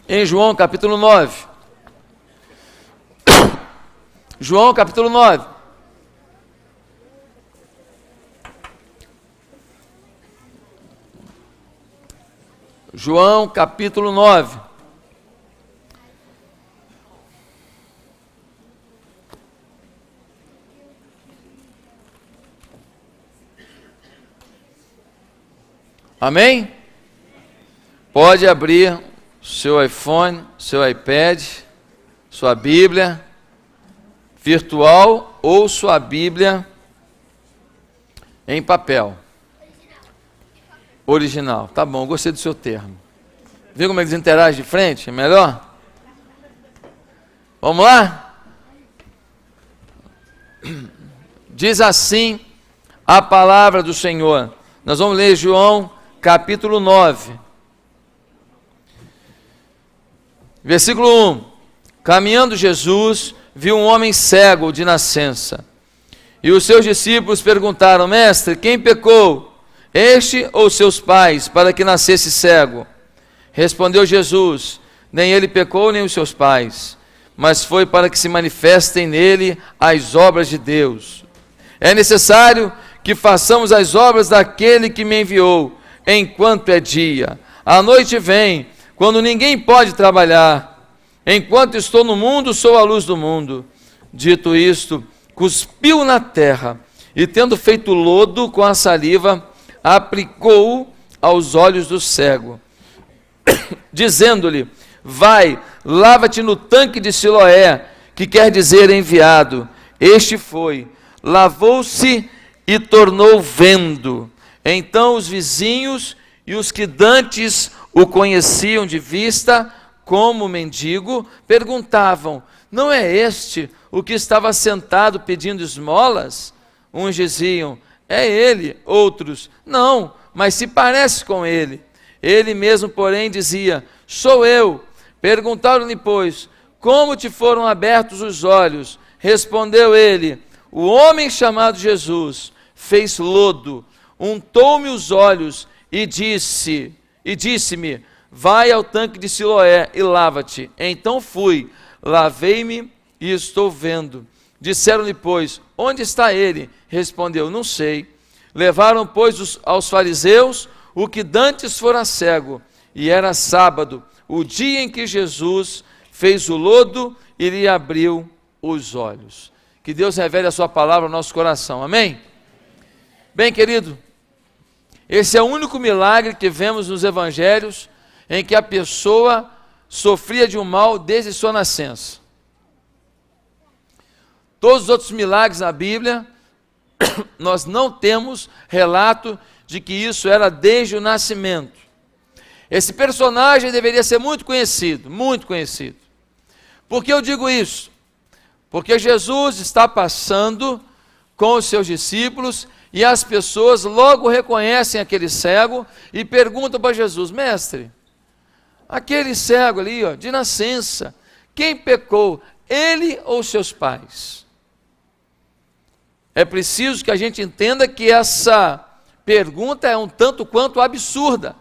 em João capítulo 9. João capítulo 9. João capítulo 9. Amém? Pode abrir seu iPhone, seu iPad, sua Bíblia virtual ou sua Bíblia em papel. Original. Tá bom, gostei do seu termo. Viu como eles interagem de frente? É melhor? Vamos lá? Diz assim a palavra do Senhor. Nós vamos ler João capítulo 9. Versículo 1. Caminhando Jesus, viu um homem cego de nascença. E os seus discípulos perguntaram: Mestre, quem pecou, este ou seus pais, para que nascesse cego? Respondeu Jesus: Nem ele pecou, nem os seus pais, mas foi para que se manifestem nele as obras de Deus. É necessário que façamos as obras daquele que me enviou, enquanto é dia. A noite vem, quando ninguém pode trabalhar. Enquanto estou no mundo, sou a luz do mundo. Dito isto, cuspiu na terra, e tendo feito lodo com a saliva, aplicou-o aos olhos do cego, dizendo-lhe: Vai, lava-te no tanque de Siloé, que quer dizer enviado. Este foi, lavou-se e tornou vendo. Então os vizinhos e os que dantes o conheciam de vista como mendigo, perguntavam: Não é este o que estava sentado pedindo esmolas? Uns diziam: É ele. Outros: Não, mas se parece com ele. Ele mesmo, porém, dizia: Sou eu. Perguntaram-lhe, pois: Como te foram abertos os olhos? Respondeu ele: O homem chamado Jesus fez lodo, untou-me os olhos e disse-me: Vai ao tanque de Siloé e lava-te. Então fui, lavei-me e estou vendo. Disseram-lhe, pois: Onde está ele? Respondeu: Não sei. Levaram, pois, aos fariseus o que dantes fora cego, e era sábado, o dia em que Jesus fez o lodo e lhe abriu os olhos. Que Deus revele a sua palavra ao nosso coração, amém? Bem, querido, esse é o único milagre que vemos nos evangelhos em que a pessoa sofria de um mal desde sua nascença. Todos os outros milagres na Bíblia, nós não temos relato de que isso era desde o nascimento. Esse personagem deveria ser muito conhecido, muito conhecido. Por que eu digo isso? Porque Jesus está passando com os seus discípulos e as pessoas logo reconhecem aquele cego e perguntam para Jesus: Mestre, aquele cego ali, ó, de nascença, quem pecou, ele ou seus pais? É preciso que a gente entenda que essa pergunta é um tanto quanto absurda.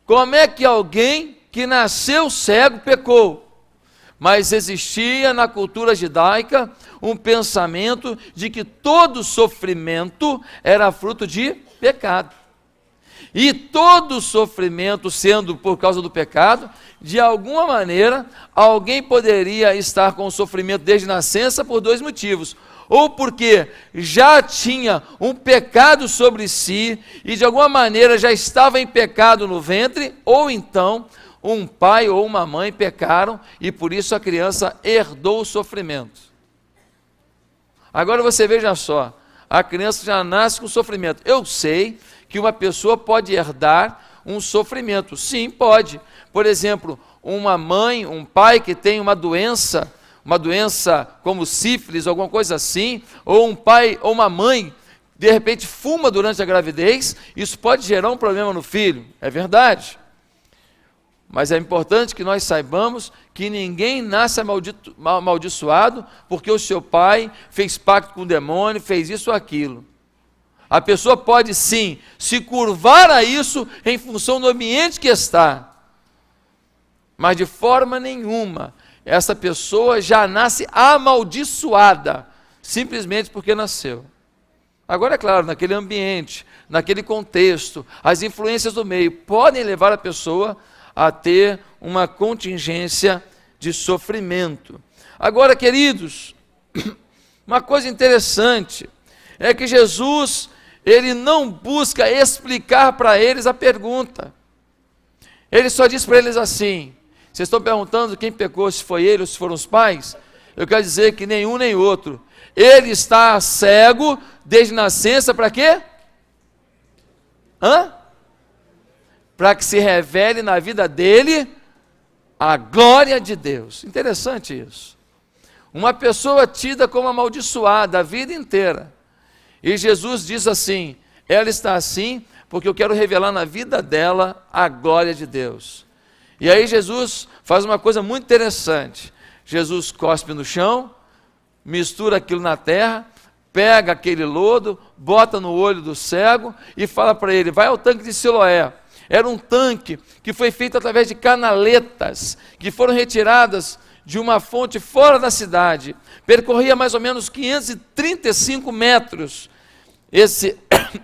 Como é que alguém que nasceu cego pecou? Mas existia na cultura judaica um pensamento de que todo sofrimento era fruto de pecado. E todo sofrimento sendo por causa do pecado, de alguma maneira, alguém poderia estar com sofrimento desde nascença por dois motivos. Ou porque já tinha um pecado sobre si e de alguma maneira já estava em pecado no ventre, ou então um pai ou uma mãe pecaram e por isso a criança herdou o sofrimento. Agora você veja só, a criança já nasce com sofrimento. Eu sei que uma pessoa pode herdar um sofrimento, sim, pode. Por exemplo, uma mãe, um pai que tem uma doença como sífilis, alguma coisa assim, ou um pai ou uma mãe, de repente fuma durante a gravidez, isso pode gerar um problema no filho, é verdade. Mas é importante que nós saibamos que ninguém nasce amaldiçoado porque o seu pai fez pacto com o demônio, fez isso ou aquilo. A pessoa pode sim se curvar a isso em função do ambiente que está. mas de forma nenhuma essa pessoa já nasce amaldiçoada, simplesmente porque nasceu. Agora, é claro, naquele ambiente, naquele contexto, as influências do meio podem levar a pessoa a ter uma contingência de sofrimento. Agora, queridos, uma coisa interessante é que Jesus, ele não busca explicar para eles a pergunta. Ele só diz para eles assim: vocês estão perguntando quem pecou, se foi ele ou se foram os pais? Eu quero dizer que nenhum nem outro. Ele está cego desde nascença para quê? Para que se revele na vida dele a glória de Deus. Interessante isso. Uma pessoa tida como amaldiçoada a vida inteira. E Jesus diz assim: ela está assim porque eu quero revelar na vida dela a glória de Deus. E aí Jesus faz uma coisa muito interessante. Jesus cospe no chão, mistura aquilo na terra, pega aquele lodo, bota no olho do cego e fala para ele: vai ao tanque de Siloé. Era um tanque que foi feito através de canaletas, que foram retiradas de uma fonte fora da cidade. Percorria mais ou menos 535 metros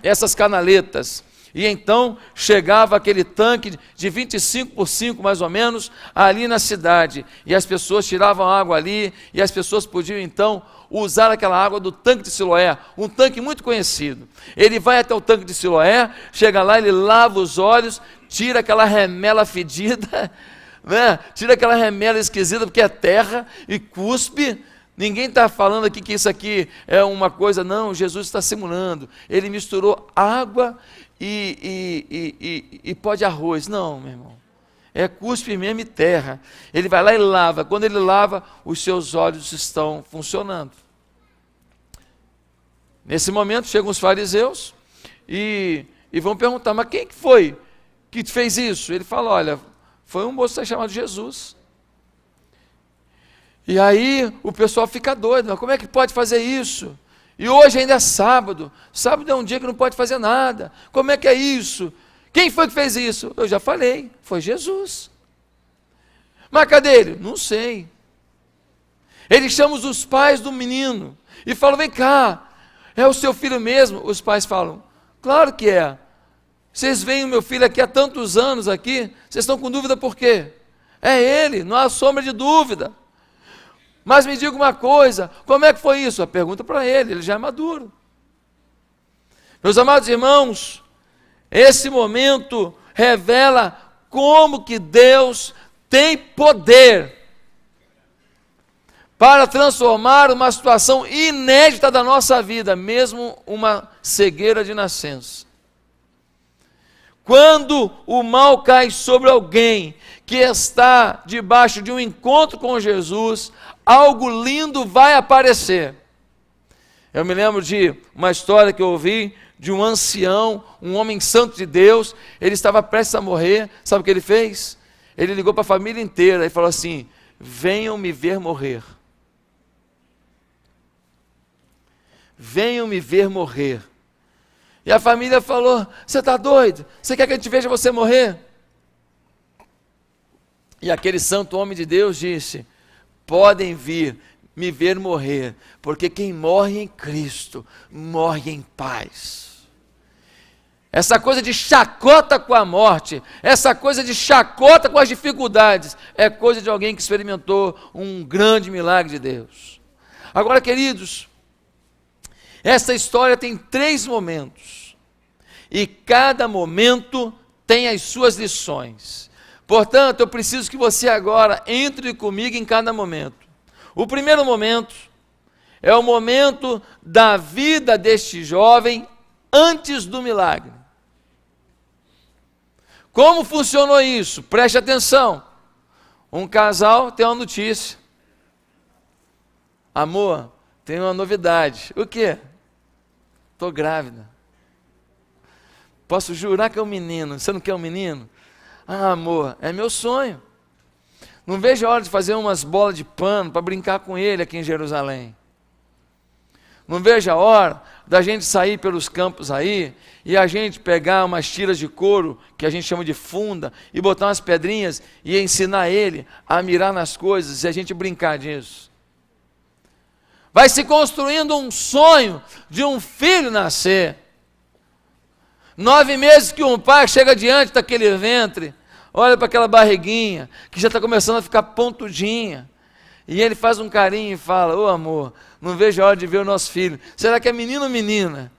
essas canaletas. E então chegava aquele tanque de 25 por 5 mais ou menos ali na cidade. E as pessoas tiravam água ali e as pessoas podiam então usar aquela água do tanque de Siloé, um tanque muito conhecido. Ele vai até o tanque de Siloé, chega lá, ele lava os olhos, tira aquela remela fedida, né? Tira aquela remela esquisita porque é terra e cuspe. Ninguém está falando aqui que isso aqui é uma coisa, não, Jesus está simulando. Ele misturou água e pó de arroz. Não, meu irmão, é cuspe mesmo e terra. Ele vai lá e lava. Quando ele lava, os seus olhos estão funcionando. Nesse momento chegam os fariseus e vão perguntar: mas quem que foi que fez isso? Ele fala: olha, foi um moço chamado Jesus. E aí o pessoal fica doido: mas como é que pode fazer isso? E hoje ainda é sábado. Sábado é um dia que não pode fazer nada. Como é que é isso? Quem foi que fez isso? Eu já falei, foi Jesus. Mas cadê ele? Não sei. Ele chama os pais do menino e fala: vem cá, é o seu filho mesmo? Os pais falam: claro que é. Vocês veem o meu filho aqui há tantos anos aqui, vocês estão com dúvida por quê? É ele, não há sombra de dúvida. Mas me diga uma coisa, como é que foi isso? A pergunta para ele já é maduro. Meus amados irmãos, esse momento revela como que Deus tem poder para transformar uma situação inédita da nossa vida, mesmo uma cegueira de nascença. Quando o mal cai sobre alguém que está debaixo de um encontro com Jesus, algo lindo vai aparecer. Eu me lembro de uma história que eu ouvi de um ancião, um homem santo de Deus. Ele estava prestes a morrer. Sabe o que ele fez? Ele ligou para a família inteira e falou assim: venham me ver morrer. Venham me ver morrer. E a família falou: você está doido? Você quer que a gente veja você morrer? E aquele santo homem de Deus disse: podem vir me ver morrer, porque quem morre em Cristo, morre em paz. Essa coisa de chacota com a morte, essa coisa de chacota com as dificuldades, é coisa de alguém que experimentou um grande milagre de Deus. Agora, queridos, essa história tem 3 momentos, e cada momento tem as suas lições. Portanto, eu preciso que você agora entre comigo em cada momento. O primeiro momento é o momento da vida deste jovem antes do milagre. Como funcionou isso? Preste atenção. Um casal tem uma notícia: amor, tem uma novidade. O quê? Estou grávida. Posso jurar que é um menino. Você não quer um menino? Ah, amor, é meu sonho. Não vejo a hora de fazer umas bolas de pano para brincar com ele aqui em Jerusalém. Não vejo a hora. da gente sair pelos campos aí, e a gente pegar umas tiras de couro, que a gente chama de funda, e botar umas pedrinhas, e ensinar ele a mirar nas coisas, e a gente brincar disso. Vai se construindo um sonho de um filho nascer. 9 meses que um pai chega diante daquele ventre, olha para aquela barriguinha, que já está começando a ficar pontudinha, e ele faz um carinho e fala: ô amor, não vejo a hora de ver o nosso filho. Será que é menino ou menina?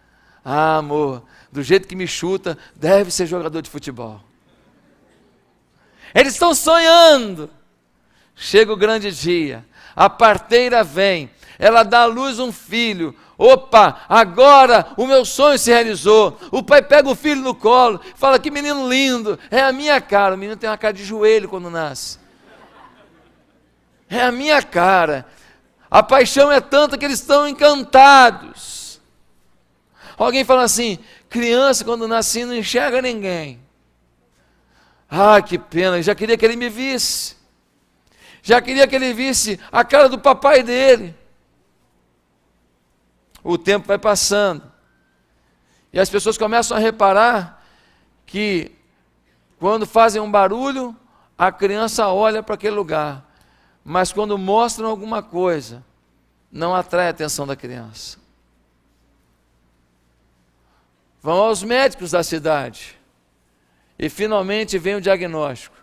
Ah, amor, do jeito que me chuta, deve ser jogador de futebol. Eles estão sonhando. Chega o grande dia, a parteira vem, ela dá à luz um filho. Opa, agora o meu sonho se realizou. O pai pega o filho no colo, fala: que menino lindo, é a minha cara. O menino tem uma cara de joelho quando nasce. É a minha cara. A paixão é tanta que eles estão encantados. Alguém fala assim: criança quando nasce não enxerga ninguém. Ah, que pena, já queria que ele me visse. Já queria que ele visse a cara do papai dele. O tempo vai passando. E as pessoas começam a reparar que quando fazem um barulho, a criança olha para aquele lugar. Mas quando mostram alguma coisa, não atrai a atenção da criança. Vão aos médicos da cidade. E finalmente vem o diagnóstico.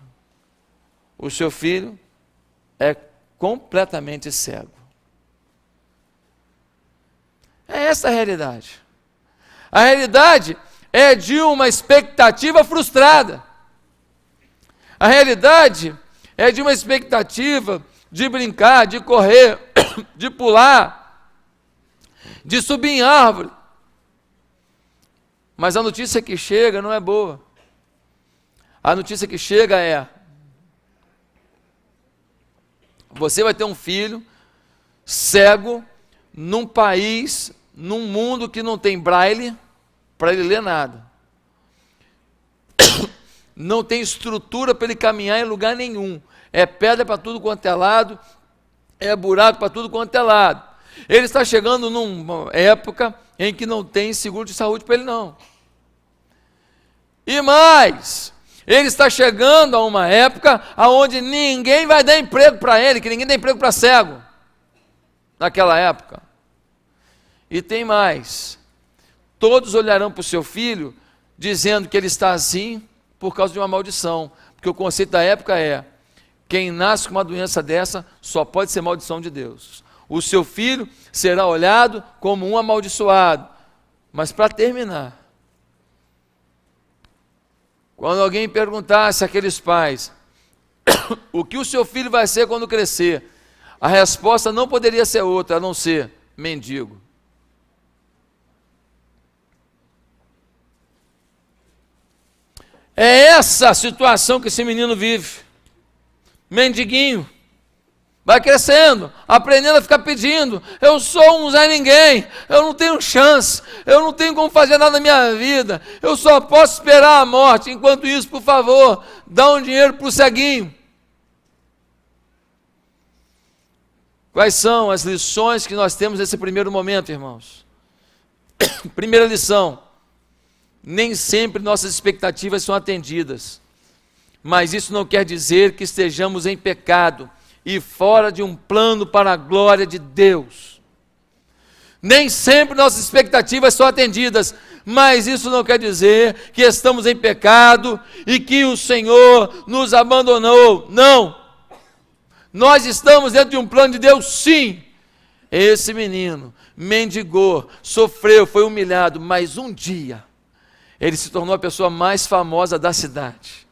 O seu filho é completamente cego. É essa a realidade. A realidade é de uma expectativa frustrada. A realidade é de uma expectativa de brincar, de correr, de pular, de subir em árvore. Mas a notícia que chega não é boa. A notícia que chega é: você vai ter um filho cego num país, num mundo que não tem braille para ele ler nada. Não tem estrutura para ele caminhar em lugar nenhum. É pedra para tudo quanto é lado, é buraco para tudo quanto é lado. Ele está chegando numa época em que não tem seguro de saúde para ele não. E mais, ele está chegando a uma época onde ninguém vai dar emprego para ele, que ninguém dá emprego para cego, naquela época. E tem mais, todos olharão para o seu filho, dizendo que ele está assim, por causa de uma maldição, porque o conceito da época é: quem nasce com uma doença dessa, só pode ser maldição de Deus. O seu filho será olhado como um amaldiçoado. Mas para terminar, quando alguém perguntasse àqueles pais, o que o seu filho vai ser quando crescer? A resposta não poderia ser outra, a não ser mendigo. É essa a situação que esse menino vive. Mendiguinho. Vai crescendo, aprendendo a ficar pedindo: eu sou um Zé Ninguém, eu não tenho chance, eu não tenho como fazer nada na minha vida, eu só posso esperar a morte. Enquanto isso, por favor, dá um dinheiro para o ceguinho. Quais são as lições que nós temos nesse primeiro momento, irmãos? Primeira lição: nem sempre nossas expectativas são atendidas, mas isso não quer dizer que estejamos em pecado e fora de um plano para a glória de Deus. Nem sempre nossas expectativas são atendidas, mas isso não quer dizer que estamos em pecado e que o Senhor nos abandonou. Não, nós estamos dentro de um plano de Deus, sim. Esse menino mendigou, sofreu, foi humilhado, mas um dia ele se tornou a pessoa mais famosa da cidade.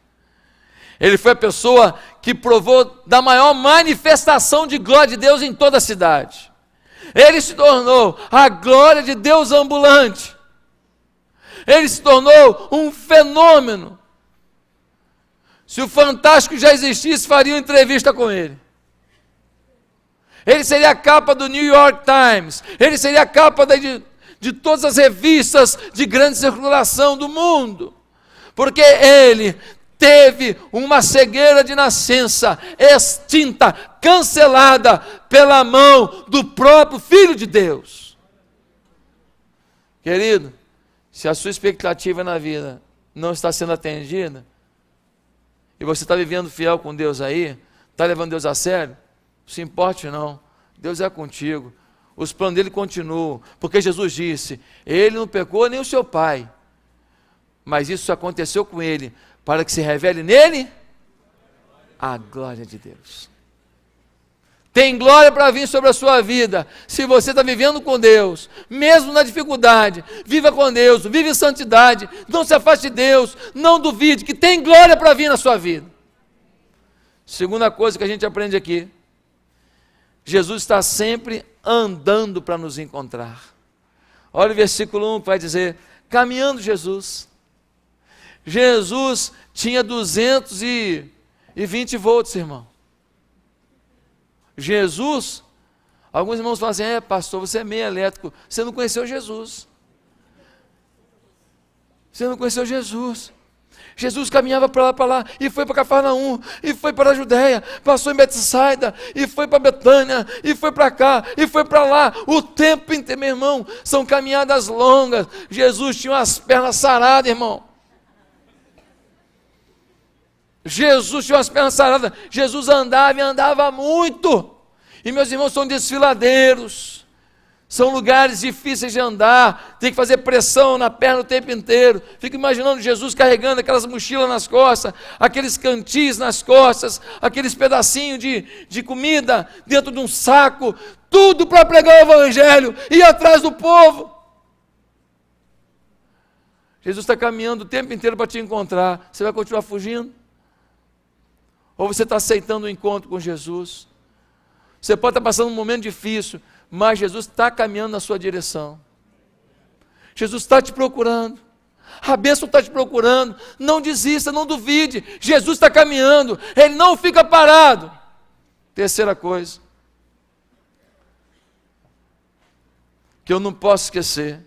Ele foi a pessoa que provou da maior manifestação de glória de Deus em toda a cidade. Ele se tornou a glória de Deus ambulante. Ele se tornou um fenômeno. Se o Fantástico já existisse, faria uma entrevista com ele. Ele seria a capa do New York Times. Ele seria a capa de todas as revistas de grande circulação do mundo. Porque ele teve uma cegueira de nascença extinta, cancelada pela mão do próprio Filho de Deus. Querido, se a sua expectativa na vida não está sendo atendida, e você está vivendo fiel com Deus aí, está levando Deus a sério, não se importe não, Deus é contigo, os planos dele continuam, porque Jesus disse, ele não pecou nem o seu pai, mas isso aconteceu com ele, para que se revele nele a glória de Deus. Tem glória para vir sobre a sua vida, se você está vivendo com Deus, mesmo na dificuldade, viva com Deus, vive em santidade, não se afaste de Deus, não duvide, que tem glória para vir na sua vida. Segunda coisa que a gente aprende aqui, Jesus está sempre andando para nos encontrar. Olha o versículo 1 que vai dizer, caminhando Jesus tinha 220 volts, irmão. Jesus, alguns irmãos falam assim, pastor, você é meio elétrico, você não conheceu Jesus. Você não conheceu Jesus. Jesus caminhava para lá, e foi para Cafarnaum, e foi para a Judéia, passou em Betsaida, e foi para Betânia, e foi para cá, e foi para lá, o tempo inteiro, meu irmão, são caminhadas longas. Jesus tinha as pernas saradas, irmão. Jesus tinha as pernas saradas, Jesus andava e andava muito, e meus irmãos são desfiladeiros, são lugares difíceis de andar, tem que fazer pressão na perna o tempo inteiro. Fico imaginando Jesus carregando aquelas mochilas nas costas, aqueles cantis nas costas, aqueles pedacinhos de comida dentro de um saco, tudo para pregar o evangelho, e ir atrás do povo. Jesus está caminhando o tempo inteiro para te encontrar, você vai continuar fugindo? Ou você está aceitando o encontro com Jesus? Você pode estar passando um momento difícil, mas Jesus está caminhando na sua direção. Jesus está te procurando. A bênção está te procurando. Não desista, não duvide. Jesus está caminhando. Ele não fica parado. Terceira coisa, que eu não posso esquecer.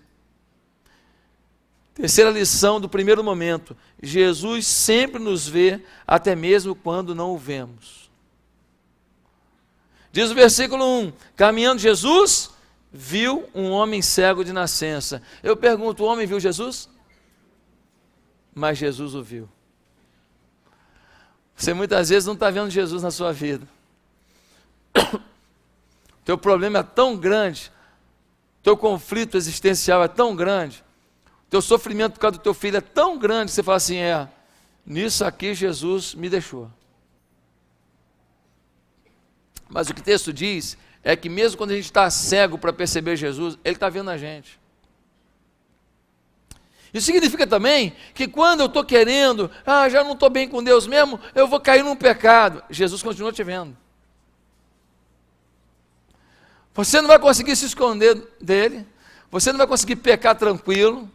Terceira lição do primeiro momento, Jesus sempre nos vê, até mesmo quando não o vemos. Diz o versículo 1, caminhando Jesus, viu um homem cego de nascença. Eu pergunto, o homem viu Jesus? Mas Jesus o viu. Você muitas vezes não está vendo Jesus na sua vida. Teu problema é tão grande, teu conflito existencial é tão grande, teu sofrimento por causa do teu filho é tão grande, que você fala assim, nisso aqui Jesus me deixou. Mas o que o texto diz, é que mesmo quando a gente está cego para perceber Jesus, Ele está vendo a gente. Isso significa também, que quando eu estou querendo, já não estou bem com Deus mesmo, eu vou cair num pecado, Jesus continua te vendo. Você não vai conseguir se esconder dEle, você não vai conseguir pecar tranquilo,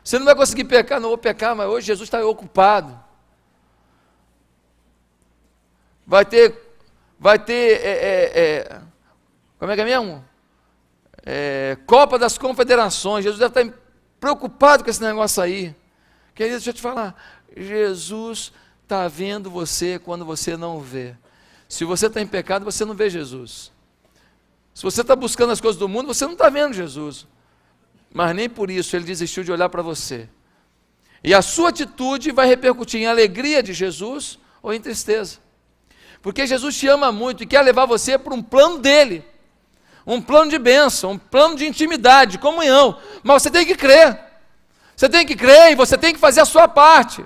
você não vai conseguir pecar, não vou pecar, mas hoje Jesus está ocupado. Vai ter, como é que é mesmo? Copa das Confederações, Jesus deve estar preocupado com esse negócio aí. Querido, deixa eu te falar, Jesus está vendo você quando você não vê. Se você está em pecado, você não vê Jesus. Se você está buscando as coisas do mundo, você não está vendo Jesus. Mas nem por isso Ele desistiu de olhar para você. E a sua atitude vai repercutir em alegria de Jesus ou em tristeza. Porque Jesus te ama muito e quer levar você para um plano dEle. Um plano de bênção, um plano de intimidade, de comunhão. Mas você tem que crer. Você tem que crer e você tem que fazer a sua parte.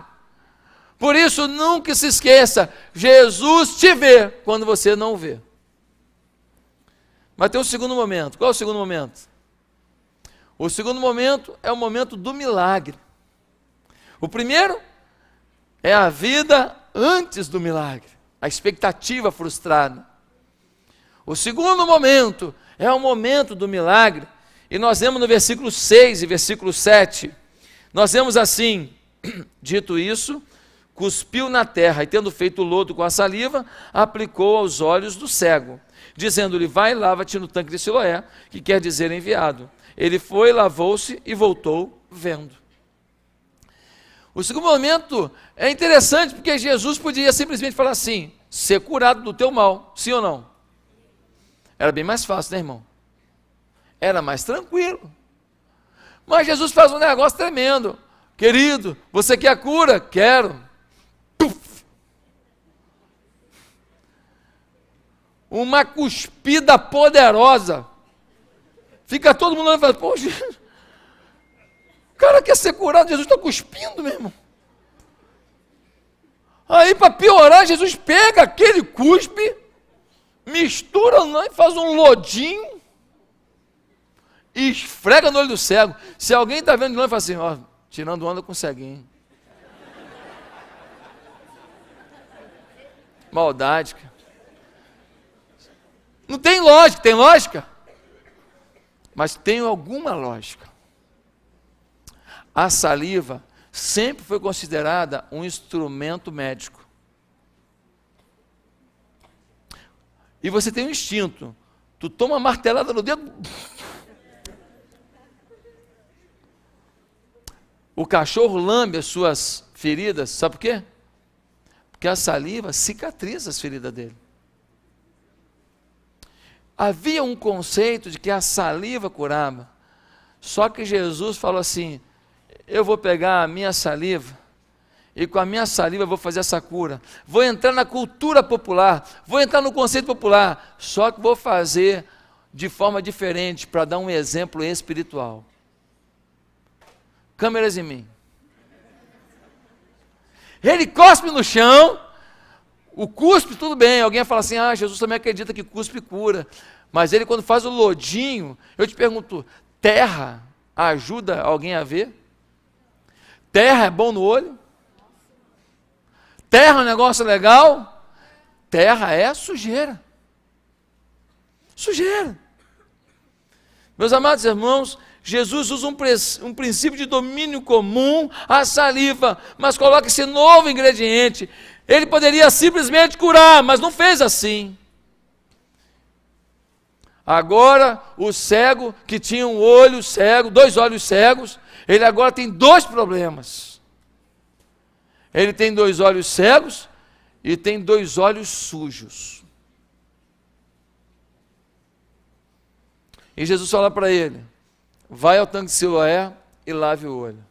Por isso, nunca se esqueça, Jesus te vê quando você não o vê. Mas tem um segundo momento. Qual é o segundo momento? O segundo momento é o momento do milagre. O primeiro é a vida antes do milagre, a expectativa frustrada. O segundo momento é o momento do milagre, e nós vemos no versículo 6 e versículo 7, nós vemos assim, dito isso, cuspiu na terra, e tendo feito lodo com a saliva, aplicou aos olhos do cego, dizendo-lhe, vai e lava-te no tanque de Siloé, que quer dizer enviado. Ele foi, lavou-se e voltou vendo. O segundo momento é interessante, porque Jesus podia simplesmente falar assim, ser curado do teu mal, sim ou não? Era bem mais fácil, né, irmão? Era mais tranquilo. Mas Jesus faz um negócio tremendo. Querido, você quer a cura? Quero. Puf. Uma cuspida poderosa. Fica todo mundo olhando e fala, poxa, o cara quer ser curado, Jesus está cuspindo, meu irmão. Aí, para piorar, Jesus pega aquele cuspe, mistura e faz um lodinho e esfrega no olho do cego. Se alguém está vendo de longe, fala assim, ó, tirando onda com o ceguinho. Maldade, cara. Não tem lógica, tem lógica? Mas tem alguma lógica. A saliva sempre foi considerada um instrumento médico. E você tem um instinto. Tu toma uma martelada no dedo. O cachorro lambe as suas feridas, sabe por quê? Porque a saliva cicatriza as feridas dele. Havia um conceito de que a saliva curava. Só que Jesus falou assim, eu vou pegar a minha saliva, e com a minha saliva eu vou fazer essa cura. Vou entrar na cultura popular, vou entrar no conceito popular, só que vou fazer de forma diferente, para dar um exemplo espiritual. Câmeras em mim. Ele cospe no chão, o cuspe tudo bem, alguém fala assim, Jesus também acredita que cuspe cura, mas ele quando faz o lodinho, eu te pergunto, terra ajuda alguém a ver? Terra é bom no olho? Terra é um negócio legal? Terra é sujeira. Sujeira. Meus amados irmãos, Jesus usa um princípio de domínio comum, a saliva, mas coloca esse novo ingrediente. Ele poderia simplesmente curar, mas não fez assim. Agora, o cego que tinha um olho cego, 2 olhos cegos, ele agora tem 2 problemas. Ele tem 2 olhos cegos e tem 2 olhos sujos. E Jesus fala para ele, vai ao tanque de Siloé e lave o olho.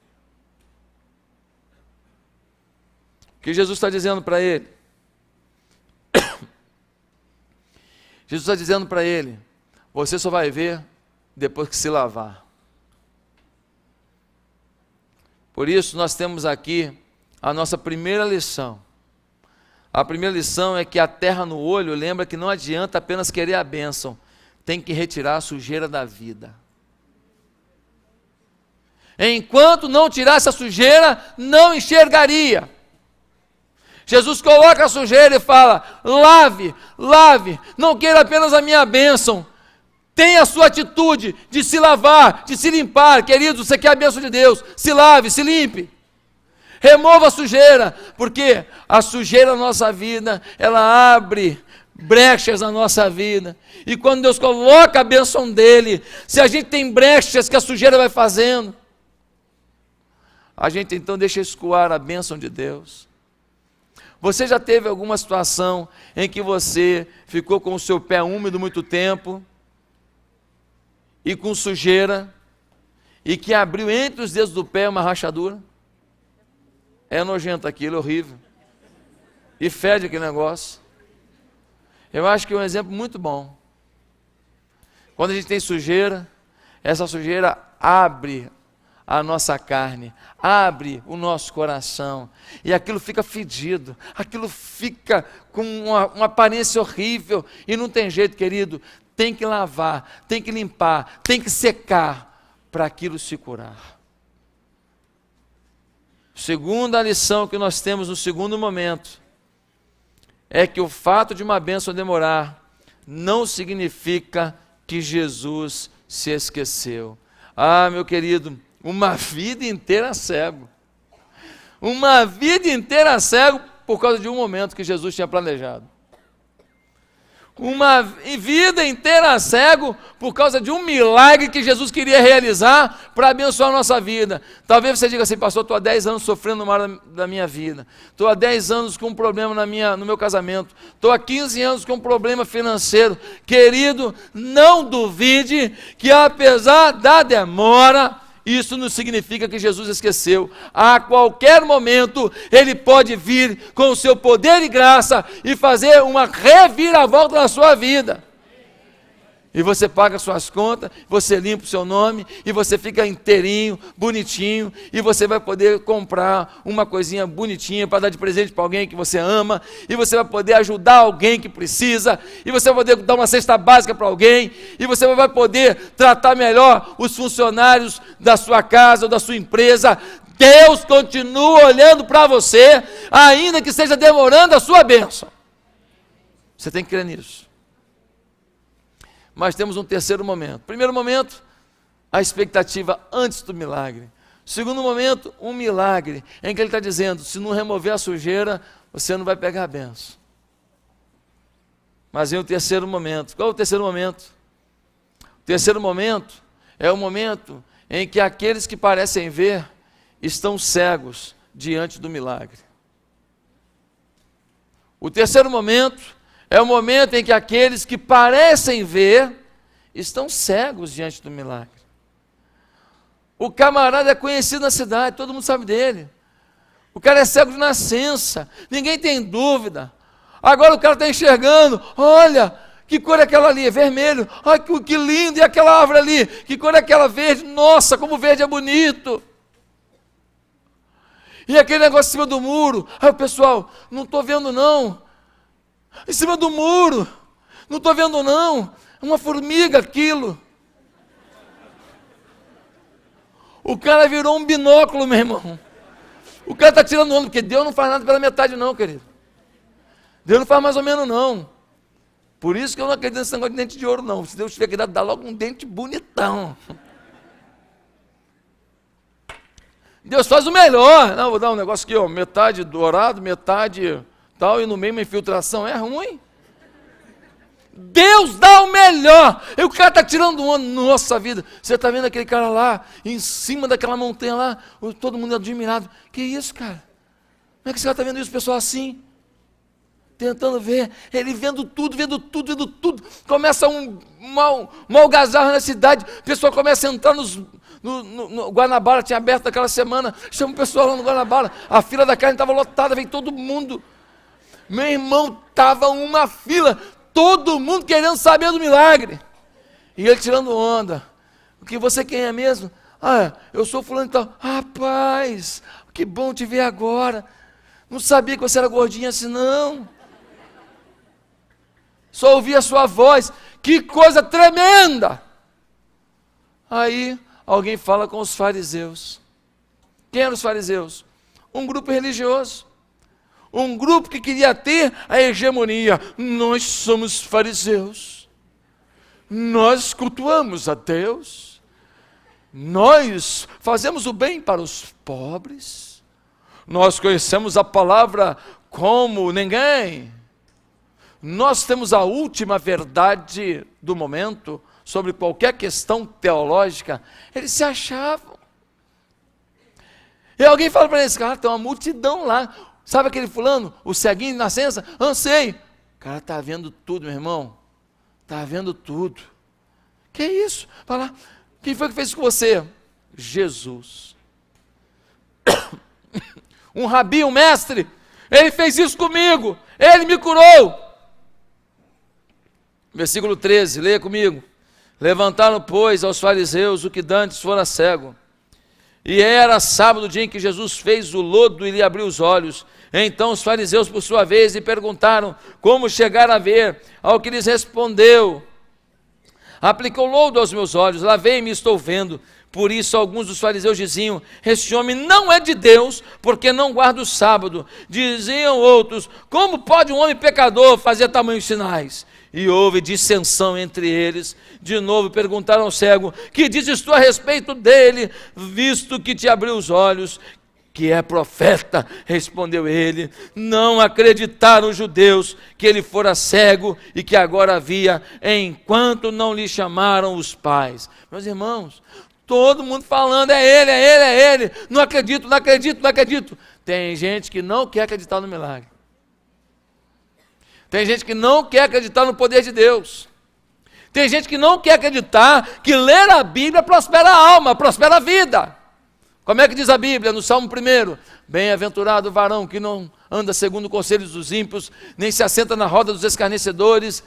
O que Jesus está dizendo para ele? Jesus está dizendo para ele, você só vai ver depois que se lavar. Por isso nós temos aqui a nossa primeira lição. A primeira lição é que a terra no olho lembra que não adianta apenas querer a bênção, tem que retirar a sujeira da vida. Enquanto não tirasse a sujeira, não enxergaria. Jesus coloca a sujeira e fala, lave, lave, não queira apenas a minha bênção, tenha a sua atitude de se lavar, de se limpar. Querido, você quer a bênção de Deus, se lave, se limpe. Remova a sujeira, porque a sujeira na nossa vida, ela abre brechas na nossa vida, e quando Deus coloca a bênção dele, se a gente tem brechas que a sujeira vai fazendo, a gente então deixa escoar a bênção de Deus. Você já teve alguma situação em que você ficou com o seu pé úmido muito tempo, e com sujeira, e que abriu entre os dedos do pé uma rachadura? É nojento aquilo, é horrível. E fede aquele negócio. Eu acho que é um exemplo muito bom. Quando a gente tem sujeira, essa sujeira abre a nossa carne, abre o nosso coração, e aquilo fica fedido, aquilo fica com uma aparência horrível, e não tem jeito, querido, tem que lavar, tem que limpar, tem que secar, para aquilo se curar. Segunda lição que nós temos no segundo momento, é que o fato de uma bênção demorar, não significa que Jesus se esqueceu. Meu querido, uma vida inteira cego. Uma vida inteira cego por causa de um momento que Jesus tinha planejado. Uma vida inteira cego por causa de um milagre que Jesus queria realizar para abençoar a nossa vida. Talvez você diga assim, pastor, estou há 10 anos sofrendo mal da minha vida, estou há 10 anos com um problema no meu casamento, estou há 15 anos com um problema financeiro. Querido, não duvide que apesar da demora, Isso não significa que Jesus esqueceu. A qualquer momento, Ele pode vir com o seu poder e graça e fazer uma reviravolta na sua vida. E você paga suas contas, você limpa o seu nome, e você fica inteirinho, bonitinho, e você vai poder comprar uma coisinha bonitinha para dar de presente para alguém que você ama, e você vai poder ajudar alguém que precisa, e você vai poder dar uma cesta básica para alguém, e você vai poder tratar melhor os funcionários da sua casa ou da sua empresa. Deus continua olhando para você, ainda que esteja demorando a sua bênção. Você tem que crer nisso. Mas temos um terceiro momento. Primeiro momento, a expectativa antes do milagre. Segundo momento, um milagre, em que ele está dizendo, se não remover a sujeira, você não vai pegar a benção. Mas vem o terceiro momento. Qual é o terceiro momento? O terceiro momento é o momento em que aqueles que parecem ver estão cegos diante do milagre. O terceiro momento é o momento em que aqueles que parecem ver estão cegos diante do milagre. O camarada é conhecido na cidade, todo mundo sabe dele. O cara é cego de nascença, ninguém tem dúvida. Agora o cara está enxergando, olha, que cor é aquela ali? É vermelho. Ai, que lindo, e aquela árvore ali? Que cor é aquela verde? Nossa, como o verde é bonito. E aquele negócio em cima do muro, o pessoal, não estou vendo não. Em cima do muro, não estou vendo não, uma formiga aquilo. O cara virou um binóculo, meu irmão. O cara está tirando onda, porque Deus não faz nada pela metade não, querido. Deus não faz mais ou menos não. Por isso que eu não acredito nesse negócio de dente de ouro não. Se Deus tiver que dar logo um dente bonitão. Deus faz o melhor. Não, vou dar um negócio aqui, ó, metade dourado, metade tal, e no meio uma infiltração. É ruim. Deus dá o melhor. E o cara está tirando onda. Nossa vida, você está vendo aquele cara lá, em cima daquela montanha lá, todo mundo admirado. Que isso, cara? Como é que esse cara está vendo isso, pessoal, assim? Tentando ver, ele vendo tudo. Começa uma algazarra na cidade, o pessoal começa a entrar no Guanabara, tinha aberto naquela semana, chama o pessoal lá no Guanabara, a fila da carne estava lotada, veio todo mundo. Meu irmão, estava uma fila, todo mundo querendo saber do milagre. E ele tirando onda. O que você quem é mesmo? Ah, eu sou fulano e tal. Rapaz, que bom te ver agora. Não sabia que você era gordinho assim, não. Só ouvi a sua voz. Que coisa tremenda. Aí, alguém fala com os fariseus. Quem eram os fariseus? Um grupo religioso. Um grupo que queria ter a hegemonia. Nós somos fariseus. Nós cultuamos a Deus. Nós fazemos o bem para os pobres. Nós conhecemos a palavra como ninguém. Nós temos a última verdade do momento sobre qualquer questão teológica. Eles se achavam. E alguém fala para eles, cara, tem uma multidão lá. Sabe aquele fulano, o ceguinho de nascença? Sei. O cara está vendo tudo, meu irmão. Está vendo tudo. Que isso? Fala, quem foi que fez isso com você? Jesus. Um rabi, um mestre, ele fez isso comigo. Ele me curou. Versículo 13, leia comigo. Levantaram, pois, aos fariseus o que dantes fora cego. E era sábado, o dia em que Jesus fez o lodo e lhe abriu os olhos. Então os fariseus, por sua vez, lhe perguntaram como chegar a ver. Ao que lhes respondeu: aplicou lodo aos meus olhos, lavei-me e estou vendo. Por isso alguns dos fariseus diziam: este homem não é de Deus, porque não guarda o sábado. Diziam outros: como pode um homem pecador fazer tamanhos sinais? E houve dissensão entre eles. De novo perguntaram ao cego: que dizes tu a respeito dele, visto que te abriu os olhos? Que é profeta, respondeu ele. Não acreditaram os judeus que ele fora cego e que agora via, enquanto não lhe chamaram os pais. Meus irmãos, todo mundo falando, é ele. Não acredito. Tem gente que não quer acreditar no milagre. Tem gente que não quer acreditar no poder de Deus. Tem gente que não quer acreditar que ler a Bíblia prospera a alma, prospera a vida. Como é que diz a Bíblia no Salmo 1? Bem-aventurado o varão que não anda segundo o conselho dos ímpios, nem se assenta na roda dos escarnecedores,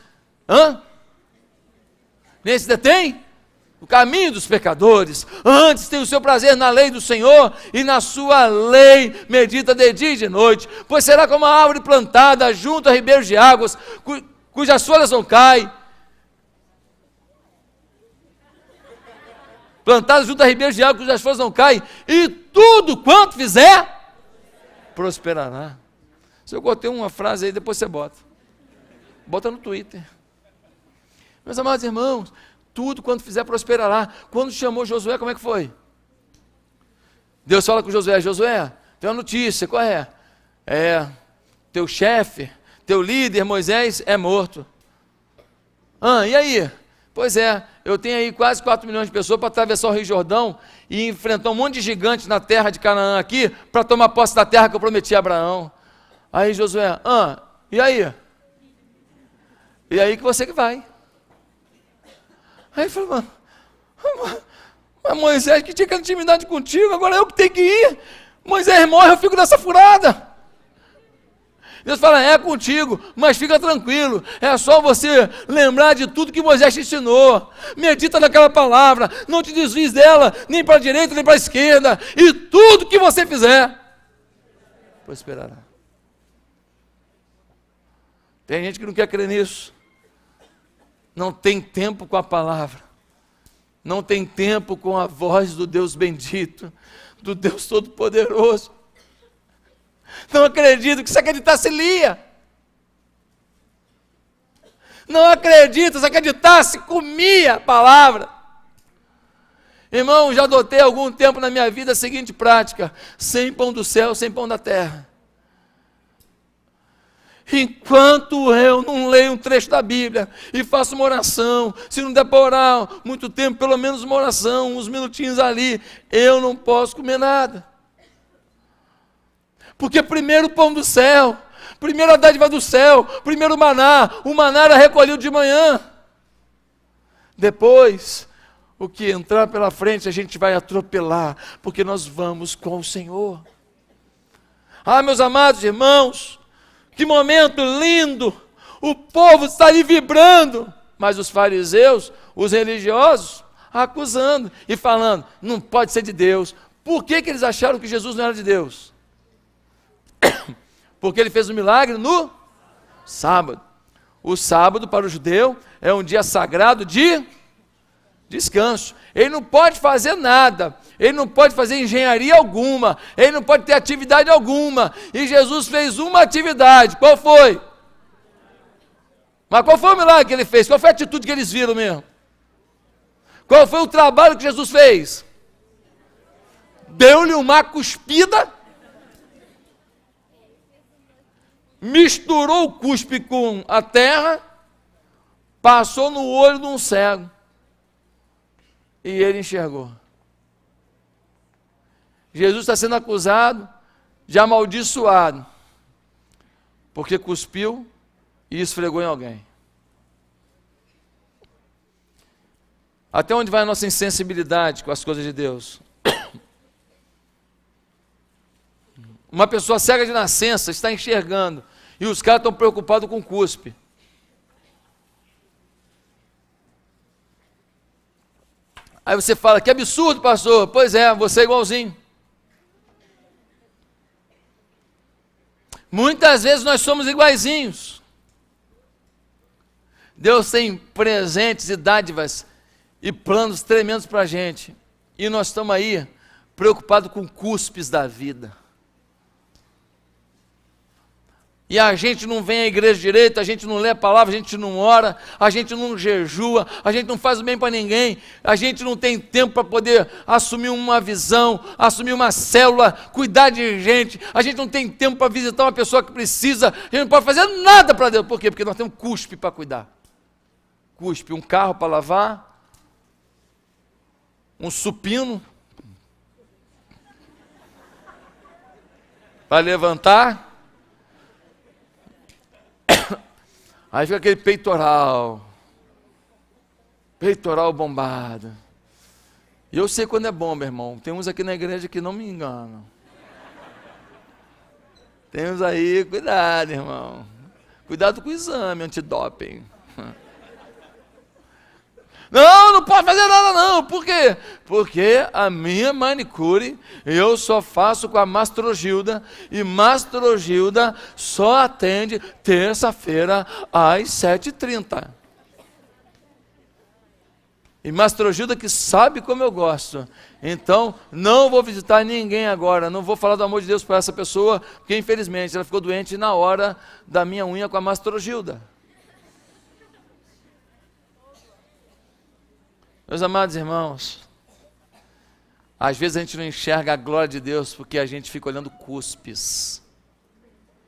nem se detém o caminho dos pecadores, antes tem o seu prazer na lei do Senhor, e na sua lei medita de dia e de noite, pois será como a árvore plantada junto a ribeiros de águas, cujas folhas não caem, plantada junto a ribeiros de águas, cujas folhas não caem, e tudo quanto fizer, prosperará. Se eu botei uma frase aí, depois você bota no Twitter. Meus amados irmãos, tudo quanto fizer prosperará. Quando chamou Josué, como é que foi? Deus fala com Josué: Josué, tem uma notícia, qual é? Teu chefe, teu líder Moisés é morto. E aí? Pois é, eu tenho aí quase 4 milhões de pessoas para atravessar o Rio Jordão e enfrentar um monte de gigantes na terra de Canaã aqui, para tomar posse da terra que eu prometi a Abraão. Aí Josué, e aí? E aí que você que vai. Aí ele falou, mas Moisés que tinha aquela intimidade contigo, agora eu que tenho que ir. Moisés morre, eu fico nessa furada. Deus fala, é contigo, mas fica tranquilo, é só você lembrar de tudo que Moisés te ensinou, medita naquela palavra, não te desvies dela, nem para a direita, nem para a esquerda, e tudo que você fizer, prosperará. Tem gente que não quer crer nisso, não tem tempo com a palavra, não tem tempo com a voz do Deus bendito, do Deus Todo-Poderoso. Não acredito que se acreditasse lia. Não acredito, se acreditasse comia a palavra. Irmão, já adotei há algum tempo na minha vida a seguinte prática: sem pão do céu, sem pão da terra. Enquanto eu não leio um trecho da Bíblia e faço uma oração, se não der para orar muito tempo, pelo menos uma oração, uns minutinhos ali, eu não posso comer nada. Porque primeiro o pão do céu, primeiro a dádiva do céu, primeiro o maná era recolhido de manhã. Depois, o que entrar pela frente a gente vai atropelar, porque nós vamos com o Senhor. Meus amados irmãos, que momento lindo, o povo está ali vibrando, mas os fariseus, os religiosos, acusando e falando, não pode ser de Deus. Por que eles acharam que Jesus não era de Deus? Porque ele fez um milagre no sábado. O sábado para o judeu é um dia sagrado de descanso. Ele não pode fazer nada, ele não pode fazer engenharia alguma, ele não pode ter atividade alguma. E Jesus fez uma atividade, qual foi? Mas qual foi o milagre que ele fez? Qual foi a atitude que eles viram mesmo? Qual foi o trabalho que Jesus fez? Deu-lhe uma cuspida, misturou o cuspe com a terra, passou no olho de um cego, e ele enxergou. Jesus está sendo acusado de amaldiçoado, porque cuspiu e esfregou em alguém. Até onde vai a nossa insensibilidade com as coisas de Deus? Uma pessoa cega de nascença está enxergando, e os caras estão preocupados com cuspe. Aí você fala, que absurdo, pastor. Pois é, você é igualzinho. Muitas vezes nós somos iguaizinhos. Deus tem presentes e dádivas e planos tremendos para a gente, e nós estamos aí preocupados com cuspes da vida. E a gente não vem à igreja direito, a gente não lê a palavra, a gente não ora, a gente não jejua, a gente não faz o bem para ninguém, a gente não tem tempo para poder assumir uma visão, assumir uma célula, cuidar de gente, a gente não tem tempo para visitar uma pessoa que precisa, a gente não pode fazer nada para Deus. Por quê? Porque nós temos cuspe para cuidar. Cuspe, um carro para lavar, um supino para levantar, aí fica aquele peitoral. Peitoral bombado. E eu sei quando é bom, meu irmão. Tem uns aqui na igreja que não me enganam. Tem uns aí, cuidado, irmão. Cuidado com o exame antidoping. Não pode fazer nada não. Por quê? Porque a minha manicure eu só faço com a Mastrogilda. E Mastrogilda só atende terça-feira às 7h30. E Mastrogilda que sabe como eu gosto. Então, não vou visitar ninguém agora. Não vou falar do amor de Deus para essa pessoa, porque infelizmente ela ficou doente na hora da minha unha com a Mastrogilda. Meus amados irmãos, às vezes a gente não enxerga a glória de Deus porque a gente fica olhando cuspes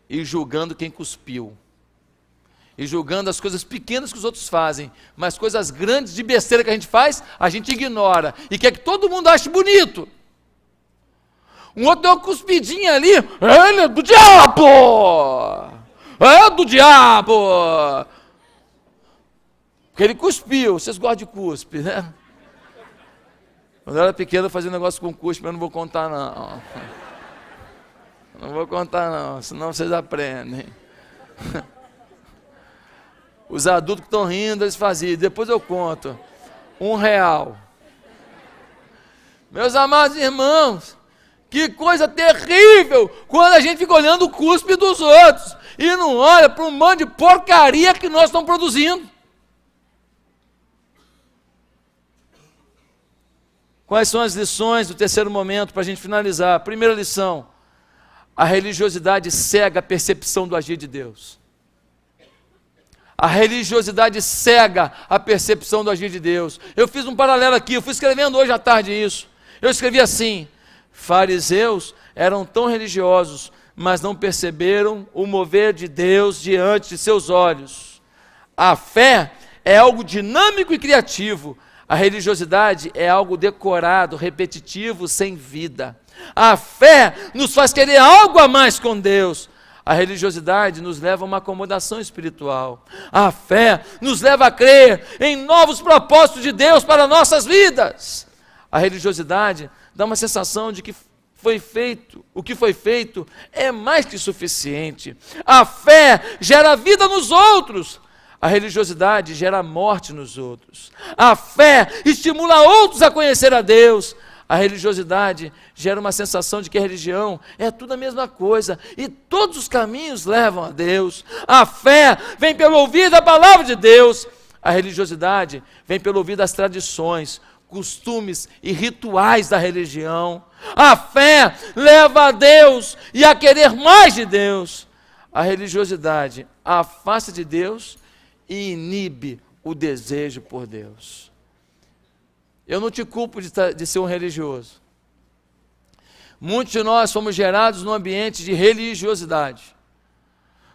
e julgando quem cuspiu. E julgando as coisas pequenas que os outros fazem, mas coisas grandes de besteira que a gente faz, a gente ignora e quer que todo mundo ache bonito. Um outro deu uma cuspidinha ali, ele é do diabo! É do diabo! Porque ele cuspiu, vocês gostam de cuspe, né? Quando eu era pequeno eu fazia um negócio com cuspe, mas eu não vou contar não. Não vou contar não, senão vocês aprendem. Os adultos que estão rindo, eles faziam, depois eu conto. R$1. Meus amados irmãos, que coisa terrível quando a gente fica olhando o cuspe dos outros e não olha para um monte de porcaria que nós estamos produzindo. Quais são as lições do terceiro momento para a gente finalizar? Primeira lição: a religiosidade cega a percepção do agir de Deus. A religiosidade cega a percepção do agir de Deus. Eu fiz um paralelo aqui, eu fui escrevendo hoje à tarde isso. Eu escrevi assim: fariseus eram tão religiosos, mas não perceberam o mover de Deus diante de seus olhos. A fé é algo dinâmico e criativo. A religiosidade é algo decorado, repetitivo, sem vida. A fé nos faz querer algo a mais com Deus. A religiosidade nos leva a uma acomodação espiritual. A fé nos leva a crer em novos propósitos de Deus para nossas vidas. A religiosidade dá uma sensação de que o que foi feito é mais que suficiente. A fé gera vida nos outros. A religiosidade gera morte nos outros. A fé estimula outros a conhecer a Deus. A religiosidade gera uma sensação de que a religião é tudo a mesma coisa e todos os caminhos levam a Deus. A fé vem pelo ouvir da palavra de Deus. A religiosidade vem pelo ouvir das tradições, costumes e rituais da religião. A fé leva a Deus e a querer mais de Deus. A religiosidade afasta de Deus e inibe o desejo por Deus. Eu não te culpo de ser um religioso. Muitos de nós fomos gerados num ambiente de religiosidade.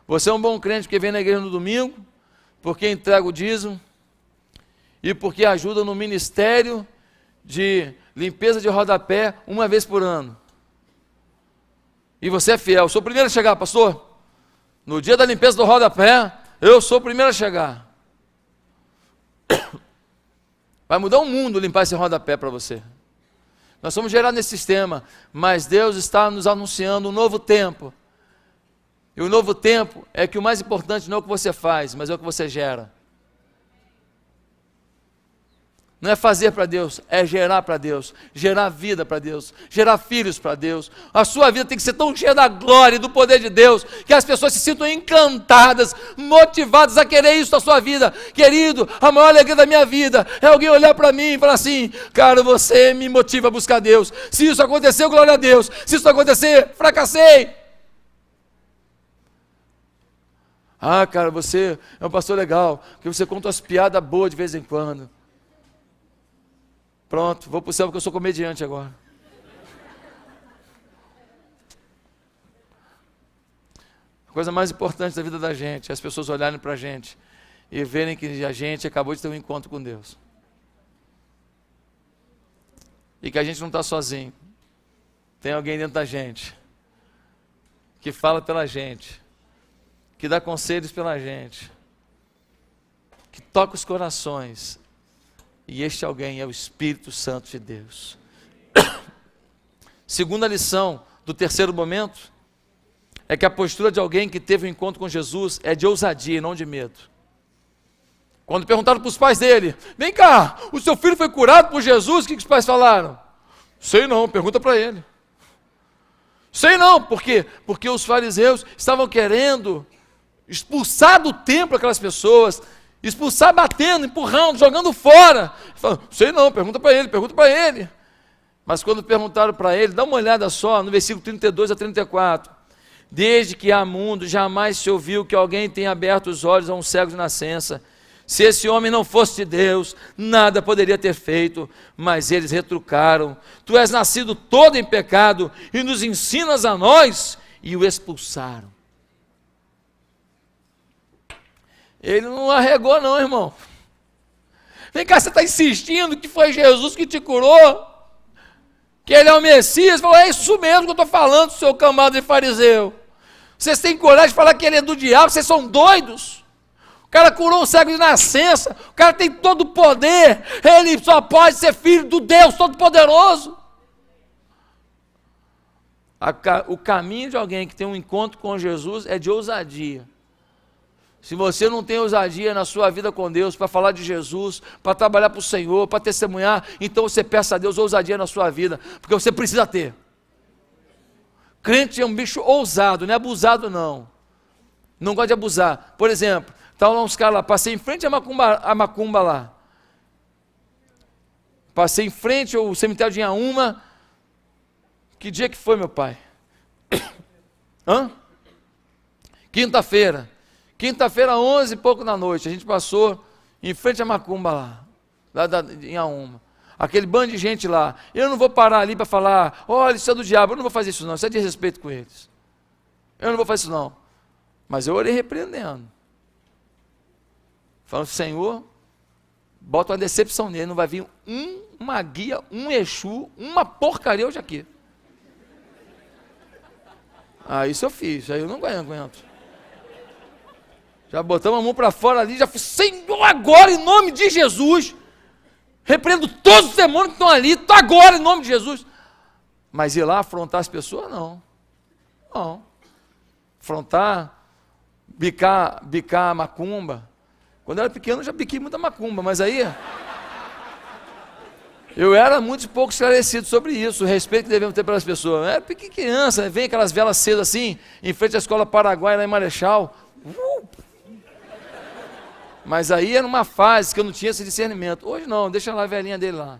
Você é um bom crente porque vem na igreja no domingo, porque entrega o dízimo e porque ajuda no ministério de limpeza de rodapé uma vez por ano. E você é fiel. Eu sou o primeiro a chegar, pastor. No dia da limpeza do rodapé, eu sou o primeiro a chegar. Vai mudar o mundo limpar esse rodapé para você. Nós somos gerados nesse sistema, mas Deus está nos anunciando um novo tempo. E o novo tempo é que o mais importante não é o que você faz, mas é o que você gera. Não é fazer para Deus, é gerar para Deus, gerar vida para Deus, gerar filhos para Deus. A sua vida tem que ser tão cheia da glória e do poder de Deus, que as pessoas se sintam encantadas, motivadas a querer isso na sua vida. Querido, a maior alegria da minha vida é alguém olhar para mim e falar assim: cara, você me motiva a buscar Deus. Se isso aconteceu, glória a Deus. Se isso acontecer, fracassei. Ah, cara, você é um pastor legal, que você conta umas piadas boas de vez em quando. Pronto, vou para o céu porque eu sou comediante agora. A coisa mais importante da vida da gente é as pessoas olharem para a gente e verem que a gente acabou de ter um encontro com Deus. E que a gente não está sozinho. Tem alguém dentro da gente que fala pela gente, que dá conselhos pela gente, que toca os corações E este alguém é o Espírito Santo de Deus. Segunda lição do terceiro momento é que a postura de alguém que teve um encontro com Jesus é de ousadia e não de medo. Quando perguntaram para os pais dele, vem cá, o seu filho foi curado por Jesus, o que os pais falaram? Sei não, pergunta para ele. Sei não, por quê? Porque os fariseus estavam querendo expulsar do templo aquelas pessoas, expulsar batendo, empurrando, jogando fora. Falaram, sei não, pergunta para ele. Mas quando perguntaram para ele, dá uma olhada só no versículo 32 a 34. Desde que há mundo, jamais se ouviu que alguém tenha aberto os olhos a um cego de nascença. Se esse homem não fosse de Deus, nada poderia ter feito, mas eles retrucaram, tu és nascido todo em pecado, e nos ensinas a nós, e o expulsaram. Ele não arregou não, irmão. Vem cá, você está insistindo que foi Jesus que te curou, que ele é o Messias? Falou, é isso mesmo que eu estou falando, seu cambado de fariseu. Vocês têm coragem de falar que ele é do diabo, vocês são doidos. O cara curou um cego de nascença, o cara tem todo o poder, ele só pode ser filho do Deus Todo-Poderoso. O caminho de alguém que tem um encontro com Jesus é de ousadia. Se você não tem ousadia na sua vida com Deus, para falar de Jesus, para trabalhar para o Senhor, para testemunhar, então você peça a Deus ousadia na sua vida, porque você precisa ter. Crente é um bicho ousado, não é abusado não. Não gosta de abusar. Por exemplo, estavam lá uns caras lá, passei em frente à macumba lá. Passei em frente ao cemitério de Inhaúma. Que dia que foi, meu pai? Quinta-feira, 11 e pouco da noite, a gente passou em frente à macumba lá em Inhaúma. Aquele bando de gente lá. Eu não vou parar ali para falar, olha, isso é do diabo, eu não vou fazer isso não, isso é de respeito com eles. Eu não vou fazer isso não. Mas eu orei repreendendo. Falando, Senhor, bota uma decepção nele, não vai vir uma guia, um Exu, uma porcaria hoje aqui. Isso eu fiz, aí eu não aguento. Já botamos a mão para fora ali, já fiz, Senhor, agora em nome de Jesus, repreendo todos os demônios que estão ali, agora em nome de Jesus. Mas ir lá afrontar as pessoas, não. Afrontar, bicar a macumba. Quando eu era pequeno eu já biquei muita macumba, mas aí eu era muito pouco esclarecido sobre isso, o respeito que devemos ter pelas pessoas. Eu era pequena criança, vem aquelas velas cedas assim, em frente à escola Paraguai lá em Marechal. Mas aí era uma fase que eu não tinha esse discernimento. Hoje não, deixa lá a velhinha dele lá.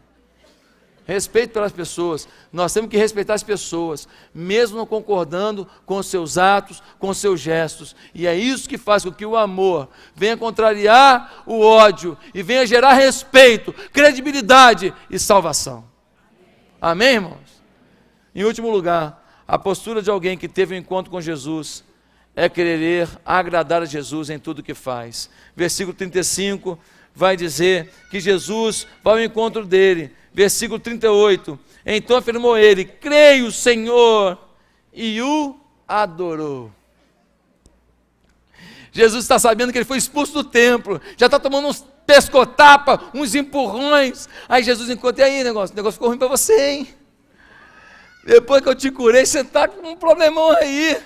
Respeito pelas pessoas. Nós temos que respeitar as pessoas, mesmo não concordando com os seus atos, com os seus gestos. E é isso que faz com que o amor venha contrariar o ódio e venha gerar respeito, credibilidade e salvação. Amém, irmãos? Em último lugar, a postura de alguém que teve um encontro com Jesus é querer agradar a Jesus em tudo que faz. Versículo 35 vai dizer que Jesus vai ao encontro dele. Versículo 38, então afirmou ele, creio, Senhor, e o adorou. Jesus está sabendo que ele foi expulso do templo, já está tomando uns pescotapa, uns empurrões. Aí Jesus encontra, e aí, o negócio ficou ruim para você, hein? Depois que eu te curei, você está com um problemão aí.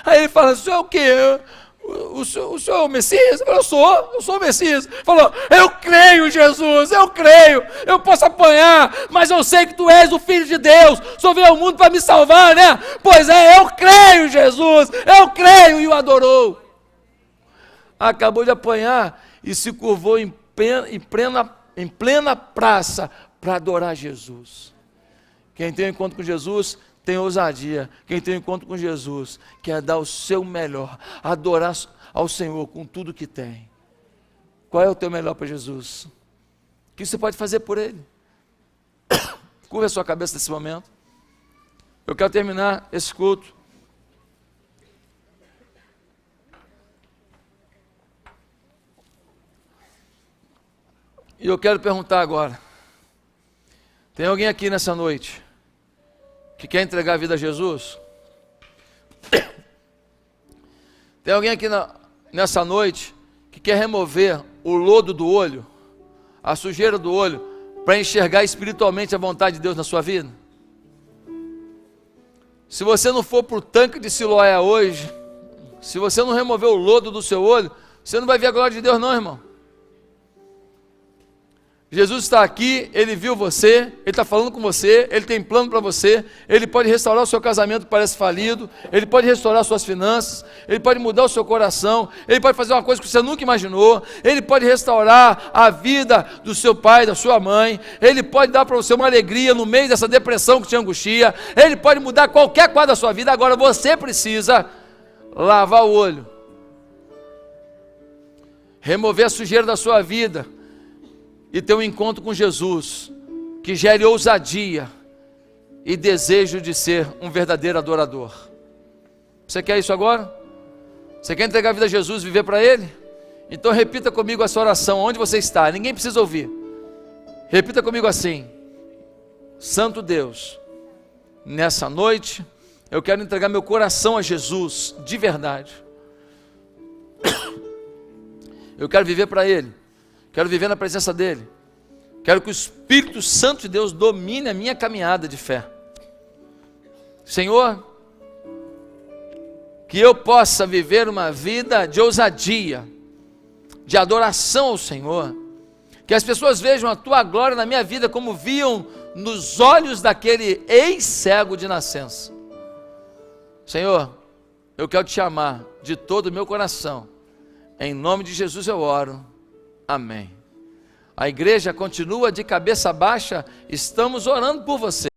Aí ele fala, o senhor é o quê? O senhor é o Messias? Eu sou o Messias. Falou, eu creio, Jesus, eu creio, eu posso apanhar, mas eu sei que tu és o Filho de Deus, só veio ao mundo para me salvar, né? Pois é, eu creio, Jesus, eu creio, e o adorou. Acabou de apanhar e se curvou em plena praça para adorar Jesus. Quem tem um encontro com Jesus tem ousadia. Quem tem um encontro com Jesus quer dar o seu melhor, adorar ao Senhor com tudo que tem. Qual é o teu melhor para Jesus? O que você pode fazer por Ele? Curva a sua cabeça nesse momento. Eu quero terminar esse culto e eu quero perguntar agora, tem alguém aqui nessa noite que quer entregar a vida a Jesus? Tem alguém aqui nessa noite que quer remover o lodo do olho, a sujeira do olho, para enxergar espiritualmente a vontade de Deus na sua vida? Se você não for para o tanque de Siloé hoje, se você não remover o lodo do seu olho, você não vai ver a glória de Deus não, irmão. Jesus está aqui, Ele viu você, Ele está falando com você, Ele tem plano para você, Ele pode restaurar o seu casamento que parece falido, Ele pode restaurar suas finanças, Ele pode mudar o seu coração, Ele pode fazer uma coisa que você nunca imaginou, Ele pode restaurar a vida do seu pai, da sua mãe, Ele pode dar para você uma alegria no meio dessa depressão que te angustia, Ele pode mudar qualquer quadro da sua vida. Agora você precisa lavar o olho, remover a sujeira da sua vida, e ter um encontro com Jesus, que gere ousadia e desejo de ser um verdadeiro adorador. Você quer isso agora? Você quer entregar a vida a Jesus e viver para Ele? Então repita comigo essa oração, onde você está, ninguém precisa ouvir. Repita comigo assim: Santo Deus, nessa noite, eu quero entregar meu coração a Jesus, de verdade. Eu quero viver para Ele. Quero viver na presença dEle. Quero que o Espírito Santo de Deus domine a minha caminhada de fé. Senhor, que eu possa viver uma vida de ousadia, de adoração ao Senhor. Que as pessoas vejam a Tua glória na minha vida como viam nos olhos daquele ex-cego de nascença. Senhor, eu quero te amar de todo o meu coração. Em nome de Jesus eu oro. Amém. A igreja continua de cabeça baixa, estamos orando por você.